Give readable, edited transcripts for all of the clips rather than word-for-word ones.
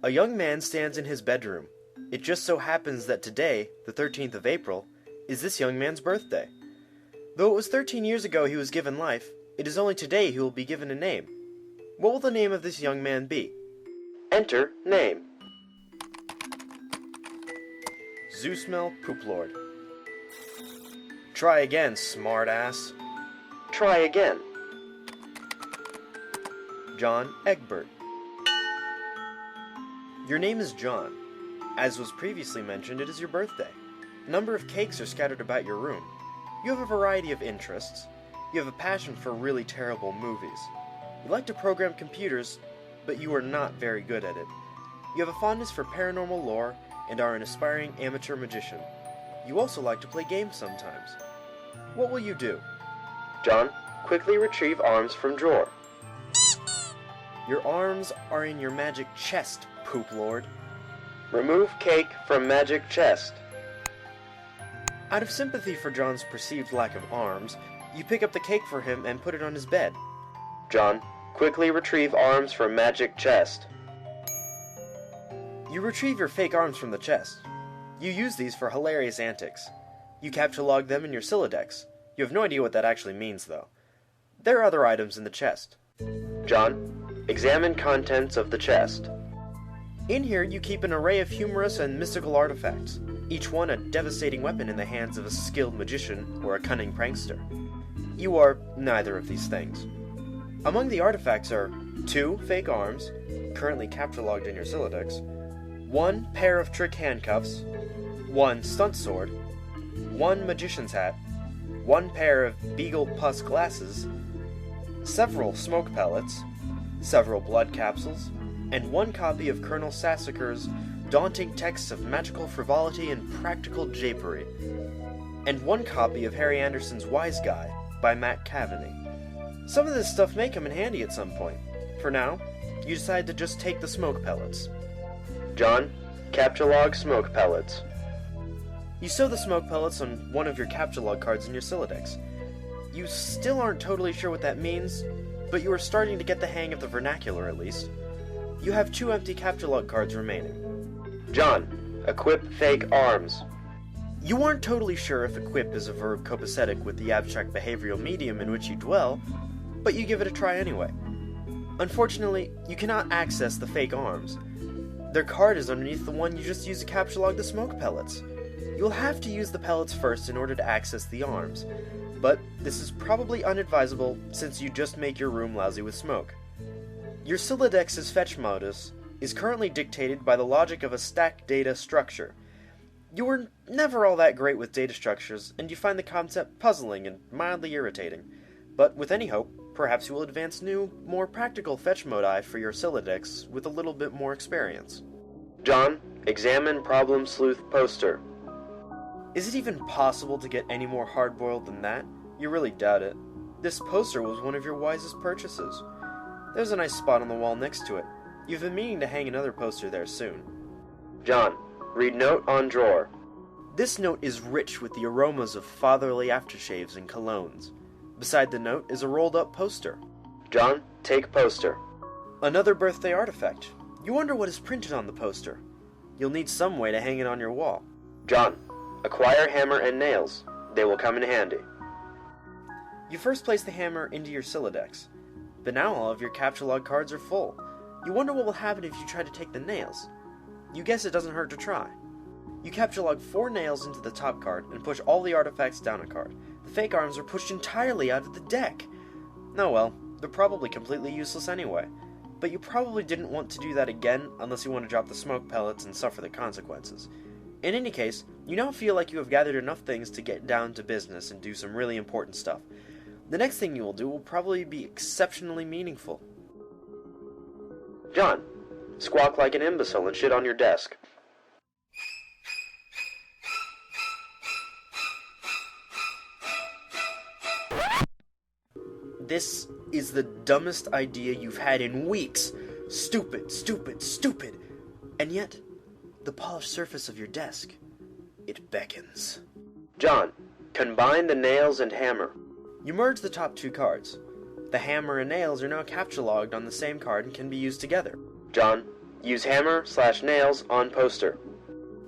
A young man stands in his bedroom. It just so happens that today, the 13th of April, is this young man's birthday. Though it was 13 years ago he was given life, it is only today he will be given a name. What will the name of this young man be? Enter name. Zeusmel Pooplord. Try again, smartass. Try again. John Egbert. Your name is John. As was previously mentioned, it is your birthday. A number of cakes are scattered about your room. You have a variety of interests. You have a passion for really terrible movies. You like to program computers, but you are not very good at it. You have a fondness for paranormal lore and are an aspiring amateur magician. You also like to play games sometimes. What will you do? John, quickly retrieve arms from drawer. Your arms are in your magic chest, Poop Lord. Remove cake from magic chest. Out of sympathy for John's perceived lack of arms, you pick up the cake for him and put it on his bed. John, quickly retrieve arms from magic chest. You retrieve your fake arms from the chest. You use these for hilarious antics. You capture log them in your Sylladex. You have no idea what that actually means, though. There are other items in the chest. John, examine contents of the chest. In here you keep an array of humorous and mystical artifacts, each one a devastating weapon in the hands of a skilled magician or a cunning prankster. You are neither of these things. Among the artifacts are 2 fake arms, currently capture logged in your Sylladex, 1 pair of trick handcuffs, 1 stunt sword, 1 magician's hat, 1 pair of beagle pus glasses, several smoke pellets, several blood capsules, and 1 copy of Colonel Sassacre's daunting texts of magical frivolity and practical japery, and 1 copy of Harry Anderson's Wise Guy by Matt Cavaney. Some of this stuff may come in handy at some point. For now, you decide to just take the smoke pellets. John, capture log smoke pellets. You sew the smoke pellets on one of your capture log cards in your Sylladex. You still aren't totally sure what that means, but you are starting to get the hang of the vernacular at least. You have 2 empty capture log cards remaining. John, equip fake arms. You aren't totally sure if equip is a verb copacetic with the abstract behavioral medium in which you dwell, but you give it a try anyway. Unfortunately, you cannot access the fake arms. Their card is underneath the one you just used to capture log the smoke pellets. You'll have to use the pellets first in order to access the arms, but this is probably unadvisable since you just make your room lousy with smoke. Your Syllodex's fetch modus is currently dictated by the logic of a stack data structure. You were never all that great with data structures, and you find the concept puzzling and mildly irritating. But with any hope, perhaps you will advance new, more practical fetch modi for your Sylladex with a little bit more experience. John, examine Problem Sleuth poster. Is it even possible to get any more hard-boiled than that? You really doubt it. This poster was one of your wisest purchases. There's a nice spot on the wall next to it. You've been meaning to hang another poster there soon. John, read note on drawer. This note is rich with the aromas of fatherly aftershaves and colognes. Beside the note is a rolled-up poster. John, take poster. Another birthday artifact. You wonder what is printed on the poster. You'll need some way to hang it on your wall. John, acquire hammer and nails. They will come in handy. You first place the hammer into your Sylladex. But now all of your capture log cards are full. You wonder what will happen if you try to take the nails. You guess it doesn't hurt to try. You capture log 4 nails into the top card and push all the artifacts down a card. The fake arms are pushed entirely out of the deck. Oh well, they're probably completely useless anyway. But you probably didn't want to do that again unless you want to drop the smoke pellets and suffer the consequences. In any case, you now feel like you have gathered enough things to get down to business and do some really important stuff. The next thing you will do will probably be exceptionally meaningful. John, squawk like an imbecile and shit on your desk. This is the dumbest idea you've had in weeks. Stupid, stupid, stupid. And yet, the polished surface of your desk, it beckons. John, combine the nails and hammer. You merge the top 2 cards. The hammer and nails are now capture logged on the same card and can be used together. John, Use hammer/nails on poster.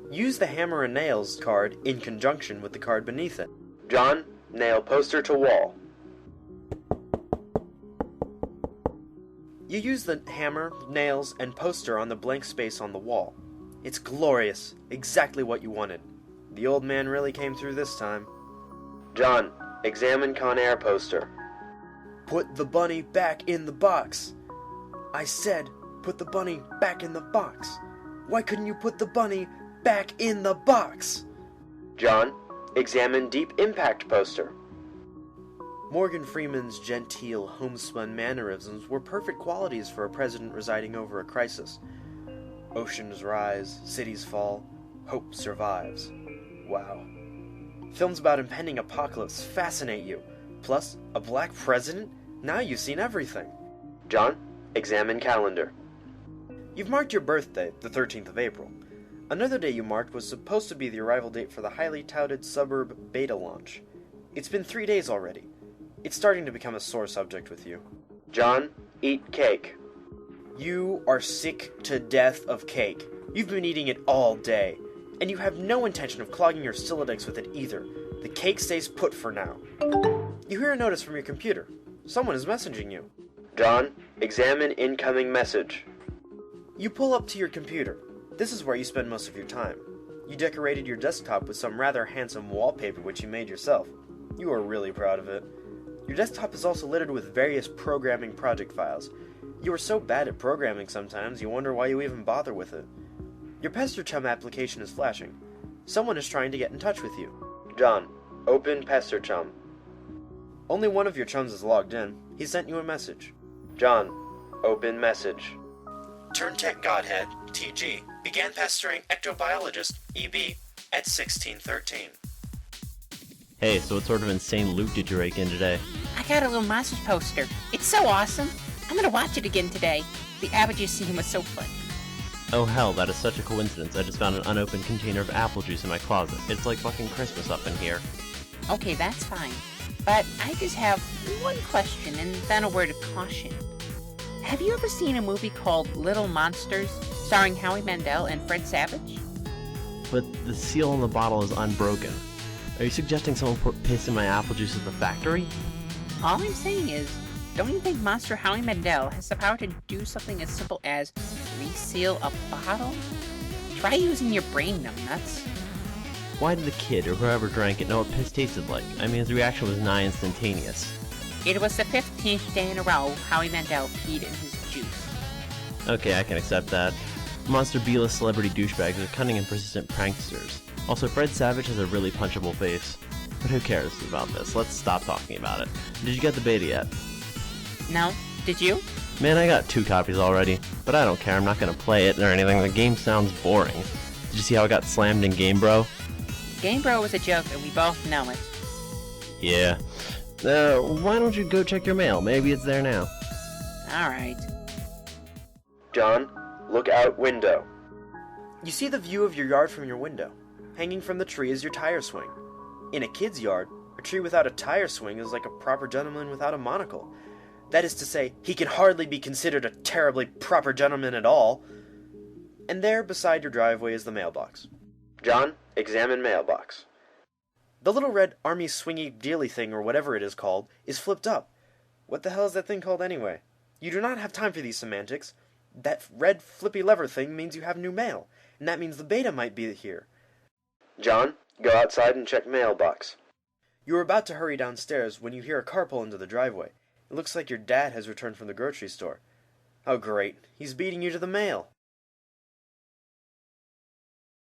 Use the hammer and nails card in conjunction with the card beneath it. John, nail poster to wall. You use the hammer, nails, and poster on the blank space on the wall. It's glorious, exactly what you wanted. The old man really came through this time. John, examine Con Air poster. Put the bunny back in the box. I said, put the bunny back in the box. Why couldn't you put the bunny back in the box? John, examine Deep Impact poster. Morgan Freeman's genteel, homespun mannerisms were perfect qualities for a president residing over a crisis. Oceans rise, cities fall, hope survives. Wow. Films about impending apocalypse fascinate you. Plus, a black president? Now you've seen everything. John, examine calendar. You've marked your birthday, the 13th of April. Another day you marked was supposed to be the arrival date for the highly touted suburb beta launch. It's been 3 days already. It's starting to become a sore subject with you. John, eat cake. You are sick to death of cake. You've been eating it all day. And you have no intention of clogging your Sylladex with it either. The cake stays put for now. You hear a notice from your computer. Someone is messaging you. John, examine incoming message. You pull up to your computer. This is where you spend most of your time. You decorated your desktop with some rather handsome wallpaper which you made yourself. You are really proud of it. Your desktop is also littered with various programming project files. You are so bad at programming sometimes you wonder why you even bother with it. Your Pester Chum application is flashing. Someone is trying to get in touch with you. John, open Pester Chum. Only one of your chums is logged in. He sent you a message. John, open message. Turntech Godhead, TG, began pestering ectobiologist, EB, at 1613. Hey, so what sort of insane loot did you rake in today? I got a little monsters poster. It's so awesome. I'm gonna watch it again today. The apple juice scene was so fun. Oh hell, that is such a coincidence. I just found an unopened container of apple juice in my closet. It's like fucking Christmas up in here. Okay, that's fine. But I just have one question and then a word of caution. Have you ever seen a movie called Little Monsters, starring Howie Mandel and Fred Savage? But the seal on the bottle is unbroken. Are you suggesting someone put piss in my apple juice at the factory? All I'm saying is, don't you think Monster Howie Mandel has the power to do something as simple as reseal a bottle? Try using your brain, numbnuts. Why did the kid or whoever drank it know what piss tasted like? I mean, his reaction was nigh instantaneous. It was the 15th day in a row Howie Mandel peed in his juice. Okay, I can accept that. Monster B-list celebrity douchebags are cunning and persistent pranksters. Also, Fred Savage has a really punchable face. But who cares about this? Let's stop talking about it. Did you get the beta yet? No. Did you? Man, I got 2 copies already. But I don't care, I'm not gonna play it or anything. The game sounds boring. Did you see how I got slammed in Game Bro? Game Bro was a joke and we both know it. Yeah. Why don't you go check your mail? Maybe it's there now. Alright. John, look out window. You see the view of your yard from your window. Hanging from the tree is your tire swing. In a kid's yard, a tree without a tire swing is like a proper gentleman without a monocle. That is to say, he can hardly be considered a terribly proper gentleman at all. And there, beside your driveway, is the mailbox. John, examine mailbox. The little red army swingy dealy thing, or whatever it is called, is flipped up. What the hell is that thing called anyway? You do not have time for these semantics. That red flippy lever thing means you have new mail, and that means the beta might be here. John, go outside and check mailbox. You are about to hurry downstairs when you hear a car pull into the driveway. It looks like your dad has returned from the grocery store. Oh great, he's beating you to the mail.